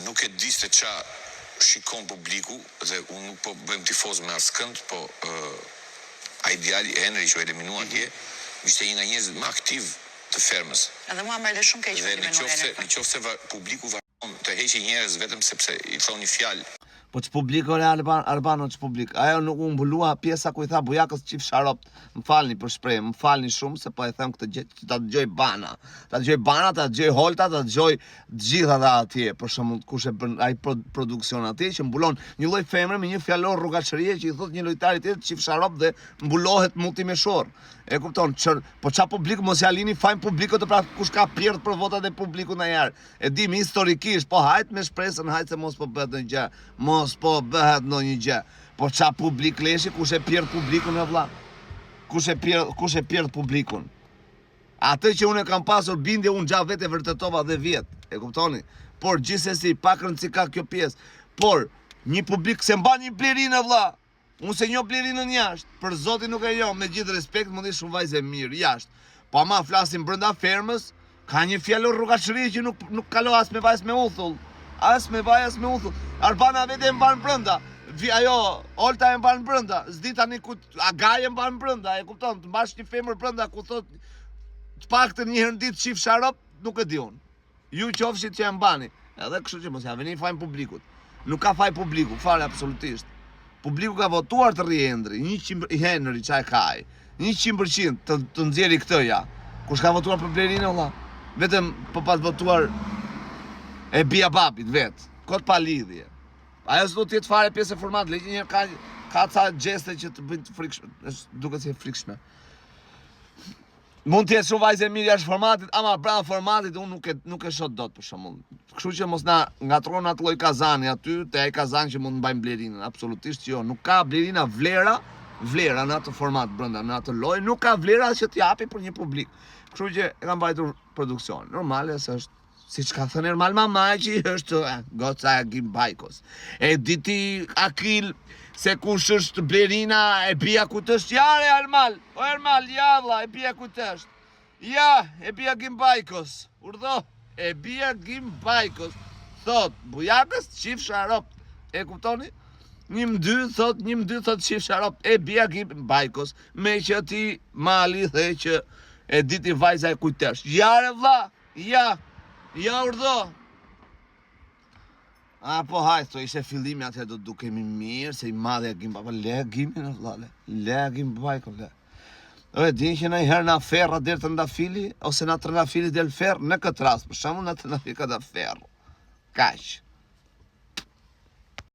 nuk e di se qa shikon publiku dhe unë nuk po bëjmë tifoz me askënd, po a ideali e Henry që o eliminua atje, ishte një nga njerëzit më aktiv të Fermës. Edhe mua më erdhi shumë keq dhe në qoftë se publiku vazhdon të heqë njerëz vetëm sepse i thoni fjalë. Po që publiko e Albano që publik. Ajo nuk u mbulua pjesa ku i tha Bujakës qif Sharop. Më falni për shpreh, më falni shumë se po e them këtë gjë që ta dëgjoj Bana. Ta dëgjoj Bana, ta dëgjoj Holta, ta dëgjoj gjitha ata atje. Për shembull kush e bën ai produksion atje që mbulon një lloj femre me një fjalor rrugaçërie që i thot një lojtar i tjetër qif Sharop dhe mbulohet muti me shor. E kupton, po qa publik mos ja lini fajin publikut të pra kush ka pjerdh për votat e publikut në jarë. E dim historikisht, po hajt me shpresën, hajt se mos po bëhet në gjë, mos po bëhet në një gjë. Po qa publik leshi, kush e pjerdh publikun e vlla? Kush e pjerdh publikun? Atë që unë e kam pasur bindje, unë gjatë vetë e vërtetova dhe vjetë, e kuptoni? Por gjithsesi, pak rëndësi ka kjo pjesë. Por, një publik se mba një blerinë vlla. Unë se njo blerinën jashtë, për zotin nuk e jo, me gjithë respekt, më di shumë vajze mirë, jashtë. Po ama flasim brenda Fermës, ka një fjallor rrugaçëri që nuk kalo as me vaj as me uthull. As me vaj as me uthull. Arbana vete e mbanë brenda, ajo, Olta e mbanë brenda, zdi tani ku, Agaj e mbanë brenda, e kupton, të mbash një femër brenda, ku thot, të pak të një hëndit qif Sharop, nuk e di unë. Ju qofshit që e mbani, edhe kështu që mos ja veni fajn publikut. Nuk ka faj publiku, fare absolutisht. Publiku ka votuar të rri Henry, 100% Henry qaj kaj, 100% të nxjeri këtë ja. Kush ka votuar për Blerinë valla? Vetëm po pas votuar e bia babit vet, kot pa lidhje. Ajo s'do të jetë fare pjesë e format, leqë një ka ca gjeste që të bëjnë të frikshme, duket si e frikshme. Mund të jetë shumë vajze mirë jashtë formatit, ama brenda formatit unë nuk e shoh dot për shembull. Kështu që mos na ngatron atë lloj Kazani aty, te ai Kazan që mund të mbajmë Blerinën, absolutisht jo. Nuk ka Blerina vlera në atë format brenda, në atë lloj, nuk ka vlera që t'japi për një publik. Kështu që e kam mbajtur produksion. Normale se është siç ka thënë Ermal Mamaj që është goca e Gimbajkos. E diti Akil se kush është Blerina e bia ku të është, jare Ermal, o Ermal, ja vlla, e bia ku të është. Ja, e bia Gimbajkos, urdhë, e bia Gimbajkos, thot, Bujakës qif Sharop, e kuptoni? Një mdy thot qif Sharop, e bia Gimbajkos, me që ti mali dhe që e diti vajza e ku të është. Jare vlla, ja urdhë. A po hajtë, ishe fillimi atë do dukemi mirë, se i madhe e Gimbajko, le Gimbin e vllale, le Gimbajko, le. E din që në i herë në ferra dherë të ndafili, ose në trëndafili del ferë në këtë rast, për shumë në trëndafili ka da ferë. Kaq.